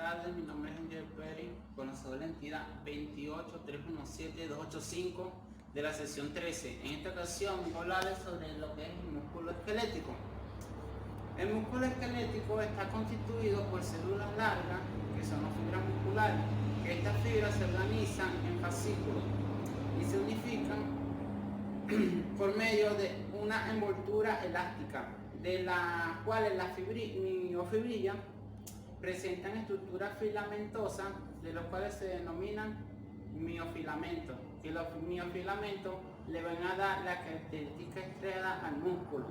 tardes, mi nombre es Angel Pérez, conocedor de la entidad 28317-285 de la sección 13. En esta ocasión voy a hablarles sobre lo que es el músculo esquelético. El músculo esquelético está constituido por células largas, que son las fibras musculares, que estas fibras se organizan en fascículos y se unifican por medio de una envoltura elástica, de la cual las miofibrillas presentan estructuras filamentosas, de los cuales se denominan miofilamentos, que los miofilamentos le van a dar la característica estriada al músculo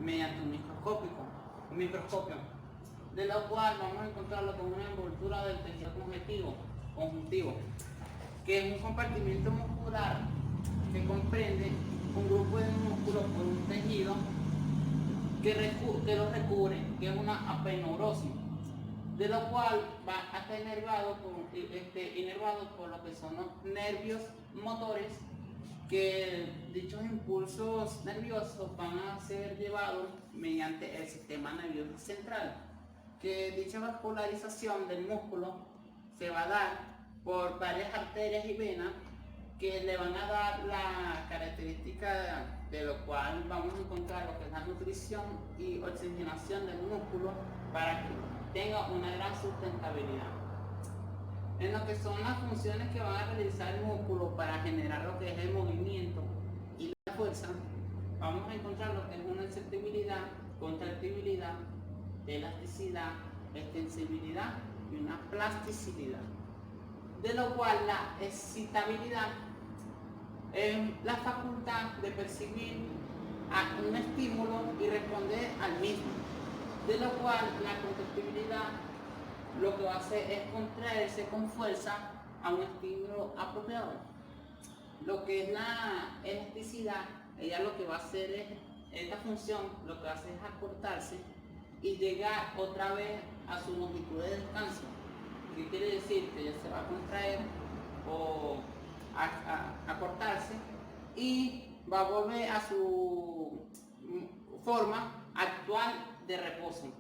mediante un microscopio, de lo cual vamos a encontrarlo con una envoltura del tejido conjuntivo, que es un compartimiento muscular que comprende un grupo de músculos por un tejido que lo recubre, que es una apeneurosis, de lo cual va a estar inervado por lo que son los nervios motores, que dichos impulsos nerviosos van a ser llevados mediante el sistema nervioso central, que dicha vascularización del músculo se va a dar por varias arterias y venas que le van a dar la característica de lo cual vamos a encontrar lo que es la nutrición y oxigenación del músculo para que tenga una gran sustentabilidad. En lo que son las funciones que van a realizar el músculo para generar lo que es el movimiento y la fuerza, vamos a encontrar lo que es una excitabilidad, contractibilidad, elasticidad, extensibilidad y una plasticidad. De lo cual la excitabilidad es la facultad de percibir a un estímulo y responder al mismo, de lo cual la contractibilidad lo que va a hacer es contraerse con fuerza a un estímulo apropiado. Lo que es la elasticidad, ella lo que va a hacer es, esta función lo que hace es acortarse y llegar otra vez a su longitud de descanso. ¿Qué quiere decir? Que ella se va a contraer o a cortarse y va a volver a su forma actual de reposo,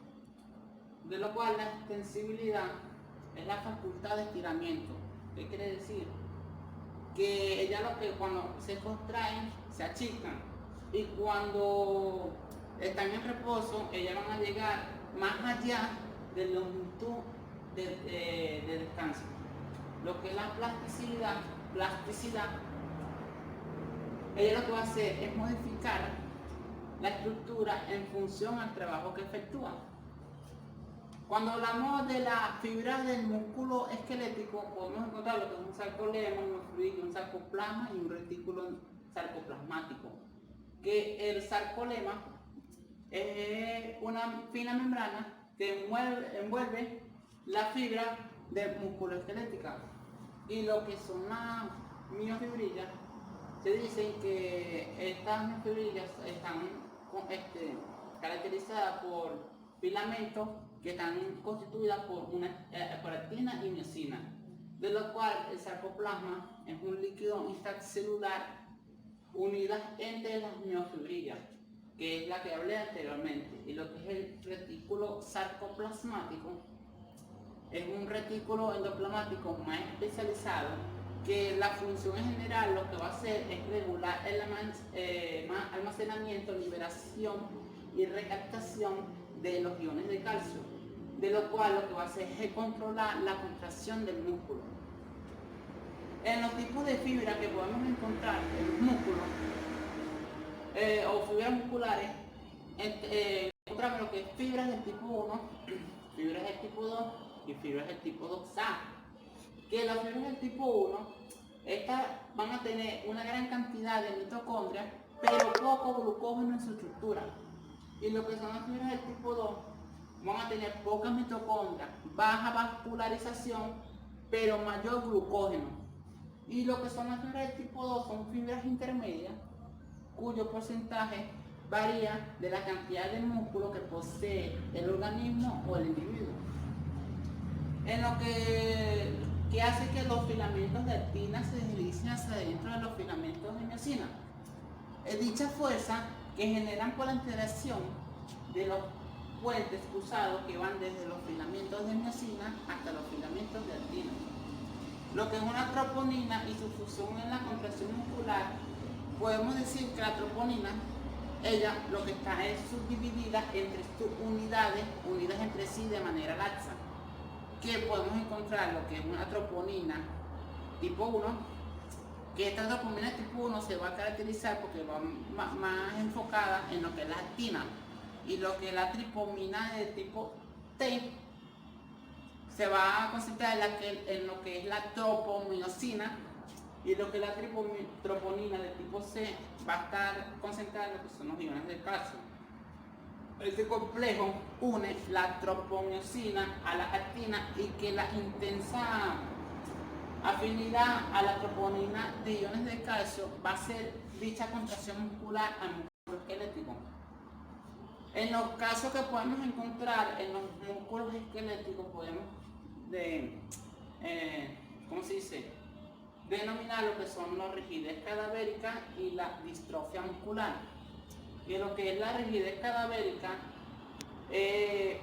de lo cual la extensibilidad es la facultad de estiramiento. ¿Qué quiere decir? Que ella lo que cuando se contraen se achican y cuando están en reposo ellas van a llegar más allá de la longitud de descanso. Lo que es la plasticidad, ella lo que va a hacer es modificar la estructura en función al trabajo que efectúa. Cuando hablamos de las fibras del músculo esquelético, podemos encontrar lo que es un sarcolema, un sarcoplasma y un retículo sarcoplasmático. Que el sarcolema es una fina membrana que envuelve la fibra del músculo esquelética, y lo que son las miofibrillas, se dicen que estas miofibrillas están caracterizadas por filamentos que están constituidas por actina y miosina, de lo cual el sarcoplasma es un líquido intracelular unidas entre las miofibrillas, que es la que hablé anteriormente, y lo que es el retículo sarcoplasmático es un retículo endoplasmático más especializado, que la función en general lo que va a hacer es regular el almacenamiento, liberación y recaptación de los iones de calcio, de lo cual lo que va a hacer es controlar la contracción del músculo. En los tipos de fibra que podemos encontrar en los músculos o fibras musculares, encontramos lo que es fibras del tipo 1, fibras del tipo 2 y fibras del tipo 2A. Que las fibras del tipo 1, estas van a tener una gran cantidad de mitocondrias, pero poco glucógeno en su estructura. Y lo que son las fibras del tipo 2 van a tener pocas mitocondrias, baja vascularización, pero mayor glucógeno. Y lo que son las fibras del tipo 2 son fibras intermedias, cuyo porcentaje varía de la cantidad de músculo que posee el organismo o el individuo. En lo que hace que los filamentos de actina se deslicen hacia adentro de los filamentos de miosina. Es dicha fuerza que generan por la interacción de los puentes cruzados que van desde los filamentos de miosina hasta los filamentos de actina. Lo que es una troponina y su función en la contracción muscular, podemos decir que la troponina, ella lo que está es subdividida entre unidades, unidas entre sí de manera laxa. Que podemos encontrar lo que es una troponina tipo 1, que esta troponina tipo 1 se va a caracterizar porque va más enfocada en lo que es la actina, y lo que es la tripomina de tipo T se va a concentrar en lo que es la tropomiosina, y lo que es la troponina de tipo C va a estar concentrada en lo que son los iones de calcio. Este complejo une la tropomiosina a la actina, y que la intensa afinidad a la troponina de iones de calcio va a ser dicha contracción muscular al músculo esquelético. En los casos que podemos encontrar en los músculos esqueléticos, podemos denominar lo que son la rigidez cadavérica y la distrofia muscular. Y en lo que es la rigidez cadavérica,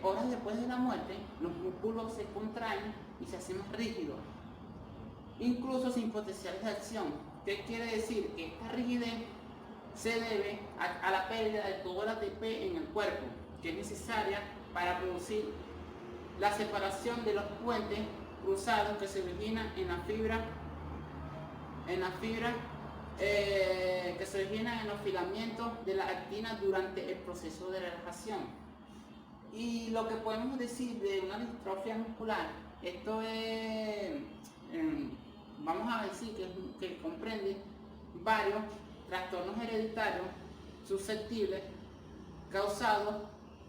horas después de la muerte, los músculos se contraen y se hacen más rígidos, incluso sin potencial de acción. ¿Qué quiere decir? Que esta rigidez se debe a la pérdida de todo el ATP en el cuerpo, que es necesaria para producir la separación de los puentes cruzados que se originan en la fibra, que se originan en los filamentos de la actina durante el proceso de relajación. Y lo que podemos decir de una distrofia muscular, esto es, vamos a decir que comprende varios trastornos hereditarios susceptibles causados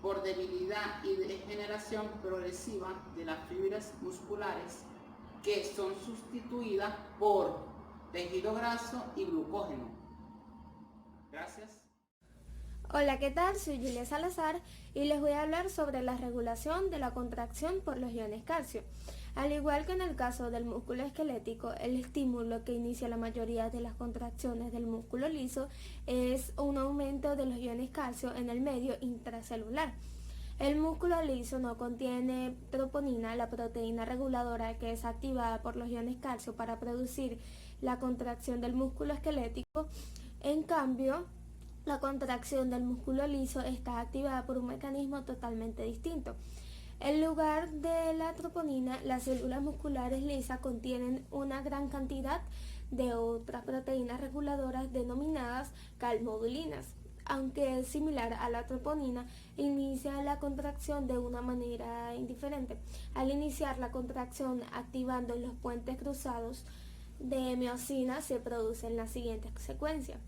por debilidad y degeneración progresiva de las fibras musculares, que son sustituidas por tejido graso y glucógeno. Gracias. Hola, ¿qué tal? Soy Julia Salazar y les voy a hablar sobre la regulación de la contracción por los iones calcio. Al igual que en el caso del músculo esquelético, el estímulo que inicia la mayoría de las contracciones del músculo liso es un aumento de los iones calcio en el medio intracelular. El músculo liso no contiene troponina, la proteína reguladora que es activada por los iones calcio para producir la contracción del músculo esquelético. En cambio, la contracción del músculo liso está activada por un mecanismo totalmente distinto. En lugar de la troponina, las células musculares lisas contienen una gran cantidad de otras proteínas reguladoras denominadas calmodulinas. Aunque es similar a la troponina, inicia la contracción de una manera indiferente. Al iniciar la contracción activando los puentes cruzados de miosina, se produce en la siguiente secuencia.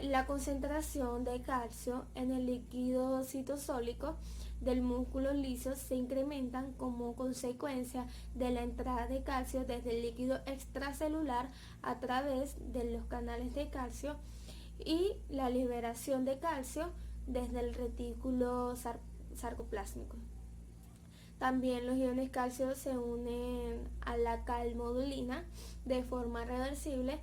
La concentración de calcio en el líquido citosólico del músculo liso se incrementan como consecuencia de la entrada de calcio desde el líquido extracelular a través de los canales de calcio y la liberación de calcio desde el retículo sarcoplásmico. También los iones calcio se unen a la calmodulina de forma reversible,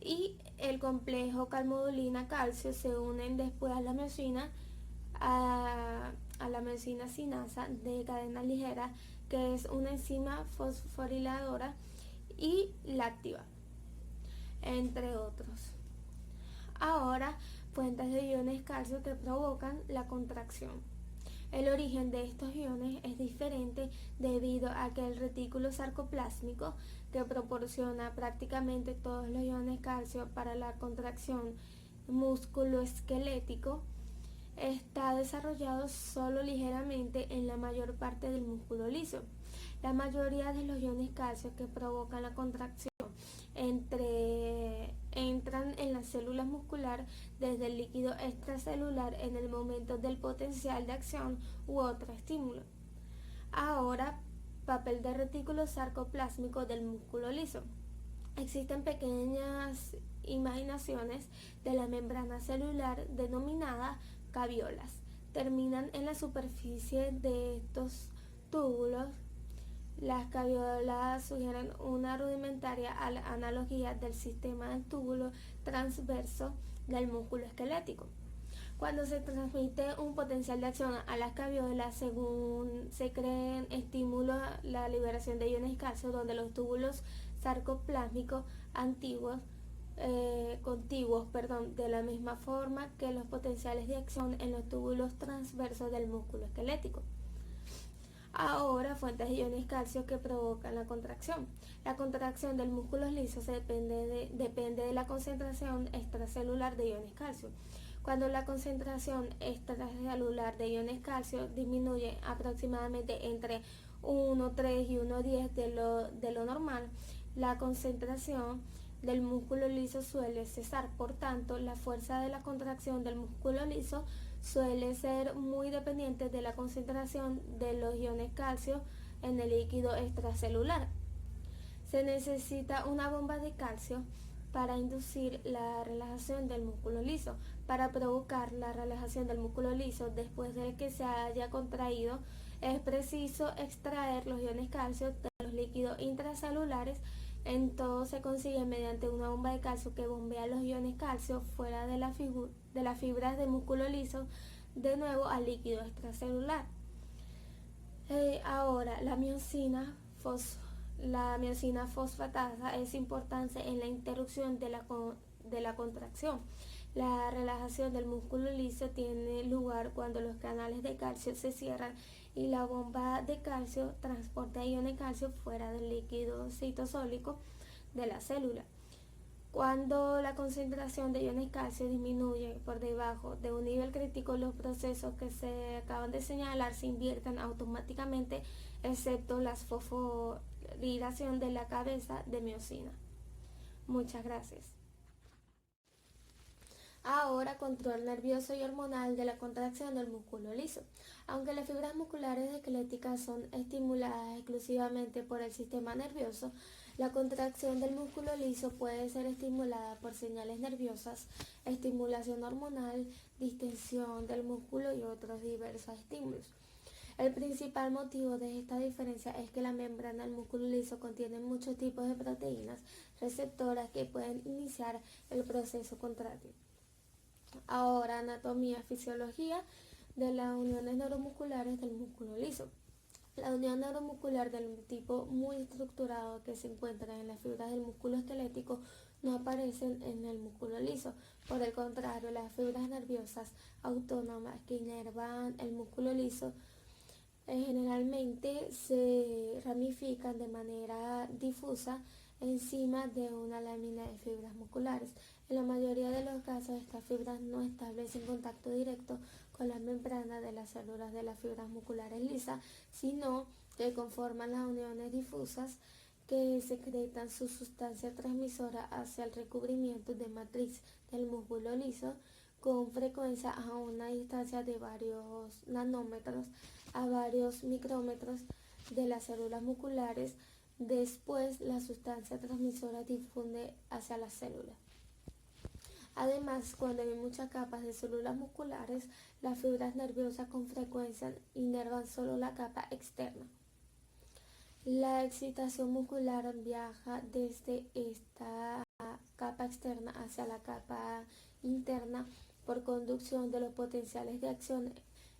y el complejo calmodulina-calcio se unen después a la miosina, a la miosina sinasa de cadena ligera, que es una enzima fosforiladora, y la activa, entre otros. Ahora, fuentes de iones calcio que provocan la contracción. El origen de estos iones es diferente debido a que el retículo sarcoplásmico, que proporciona prácticamente todos los iones calcio para la contracción musculoesquelético, está desarrollado solo ligeramente en la mayor parte del músculo liso. La mayoría de los iones calcio que provocan la contracción entran en las células musculares desde el líquido extracelular en el momento del potencial de acción u otro estímulo. Ahora, papel de retículo sarcoplásmico del músculo liso. Existen pequeñas imaginaciones de la membrana celular denominada caviolas. Terminan en la superficie de estos túbulos. Las caviolas sugieren una rudimentaria analogía del sistema del túbulo transverso del músculo esquelético. Cuando se transmite un potencial de acción a las caviolas, según se creen estímulos a la liberación de iones calcio, donde los túbulos sarcoplásmicos contiguos, de la misma forma que los potenciales de acción en los túbulos transversos del músculo esquelético. Ahora, fuentes de iones calcio que provocan la contracción. La contracción del músculo liso depende de la concentración extracelular de iones calcio. Cuando la concentración extracelular de iones calcio disminuye aproximadamente entre 1,3 y 1,10 de lo normal, la concentración del músculo liso suele cesar. Por tanto, la fuerza de la contracción del músculo liso suele ser muy dependiente de la concentración de los iones calcio en el líquido extracelular. Se necesita una bomba de calcio para inducir la relajación del músculo liso. Para provocar la relajación del músculo liso después de que se haya contraído, es preciso extraer los iones calcio de los líquidos intracelulares. Entonces se consigue mediante una bomba de calcio que bombea los iones calcio fuera de las fibras del músculo liso de nuevo al líquido extracelular. Ahora, la miosina fosfatasa es importante en la interrupción de la contracción. La relajación del músculo liso tiene lugar cuando los canales de calcio se cierran y la bomba de calcio transporta iones calcio fuera del líquido citosólico de la célula. Cuando la concentración de iones calcio disminuye por debajo de un nivel crítico, los procesos que se acaban de señalar se invierten automáticamente, excepto la fosforilación de la cabeza de miosina. Muchas gracias. Ahora, control nervioso y hormonal de la contracción del músculo liso. Aunque las fibras musculares esqueléticas son estimuladas exclusivamente por el sistema nervioso, la contracción del músculo liso puede ser estimulada por señales nerviosas, estimulación hormonal, distensión del músculo y otros diversos estímulos. El principal motivo de esta diferencia es que la membrana del músculo liso contiene muchos tipos de proteínas receptoras que pueden iniciar el proceso contráctil. Ahora, anatomía y fisiología de las uniones neuromusculares del músculo liso. La unión neuromuscular del tipo muy estructurado que se encuentra en las fibras del músculo esquelético no aparecen en el músculo liso. Por el contrario, las fibras nerviosas autónomas que inervan el músculo liso generalmente se ramifican de manera difusa encima de una lámina de fibras musculares. En la mayoría de los casos, estas fibras no establecen contacto directo con la membrana de las células de las fibras musculares lisas, sino que conforman las uniones difusas que secretan su sustancia transmisora hacia el recubrimiento de matriz del músculo liso, con frecuencia a una distancia de varios nanómetros a varios micrómetros de las células musculares. Después, la sustancia transmisora difunde hacia las células. Además, cuando hay muchas capas de células musculares, las fibras nerviosas con frecuencia inervan solo la capa externa. La excitación muscular viaja desde esta capa externa hacia la capa interna por conducción de los potenciales de acción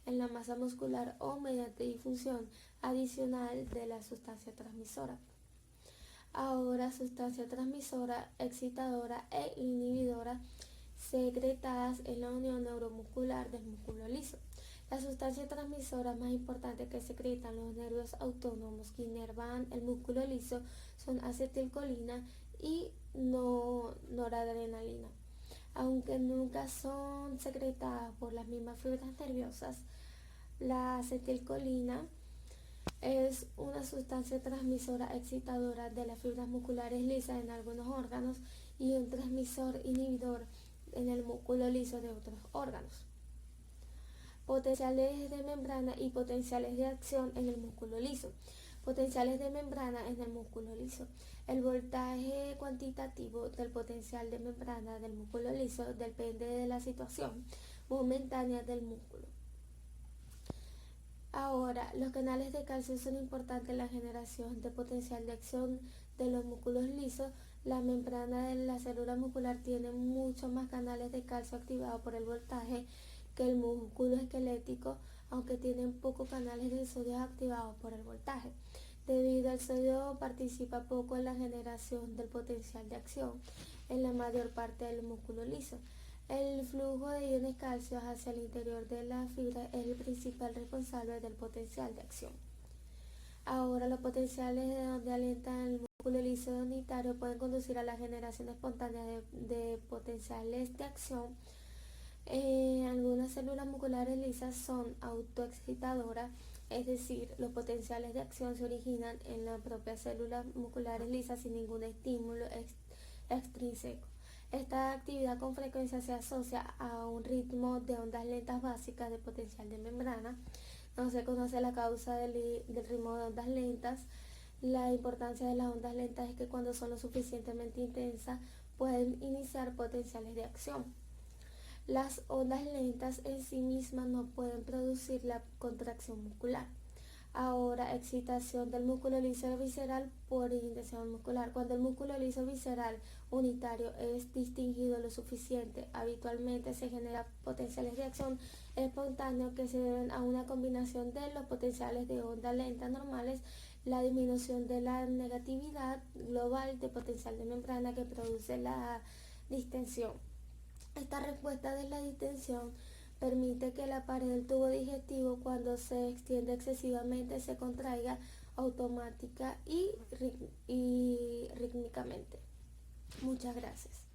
en la masa muscular o mediante difusión adicional de la sustancia transmisora. Ahora, sustancia transmisora, excitadora e inhibidora secretadas en la unión neuromuscular del músculo liso. La sustancia transmisora más importante que secretan los nervios autónomos que inervan el músculo liso son acetilcolina y noradrenalina. Aunque nunca son secretadas por las mismas fibras nerviosas, la acetilcolina es una sustancia transmisora excitadora de las fibras musculares lisas en algunos órganos y un transmisor inhibidor en el músculo liso de otros órganos. Potenciales de membrana y potenciales de acción en el músculo liso. Potenciales de membrana en el músculo liso. El voltaje cuantitativo del potencial de membrana del músculo liso depende de la situación momentánea del músculo. Ahora, los canales de calcio son importantes en la generación de potencial de acción de los músculos lisos. La membrana de la célula muscular tiene muchos más canales de calcio activados por el voltaje que el músculo esquelético, aunque tienen pocos canales de sodio activados por el voltaje. Debido al sodio participa poco en la generación del potencial de acción en la mayor parte del músculo liso. El flujo de iones calcio hacia el interior de la fibra es el principal responsable del potencial de acción. Ahora, los potenciales de donde alientan el músculo liso unitario pueden conducir a la generación espontánea de potenciales de acción. Algunas células musculares lisas son autoexcitadoras, es decir, los potenciales de acción se originan en las propias células musculares lisas sin ningún estímulo extrínseco. Esta actividad con frecuencia se asocia a un ritmo de ondas lentas básicas de potencial de membrana. No se conoce la causa del ritmo de ondas lentas. La importancia de las ondas lentas es que cuando son lo suficientemente intensas pueden iniciar potenciales de acción. Las ondas lentas en sí mismas no pueden producir la contracción muscular. Ahora, excitación del músculo liso visceral por intensión muscular. Cuando el músculo liso visceral unitario es distinguido lo suficiente, habitualmente se generan potenciales de acción espontáneos que se deben a una combinación de los potenciales de onda lenta normales, la disminución de la negatividad global de potencial de membrana que produce la distensión. Esta respuesta de la distensión permite que la pared del tubo digestivo, cuando se extiende excesivamente, se contraiga automática y rítmicamente. Muchas gracias.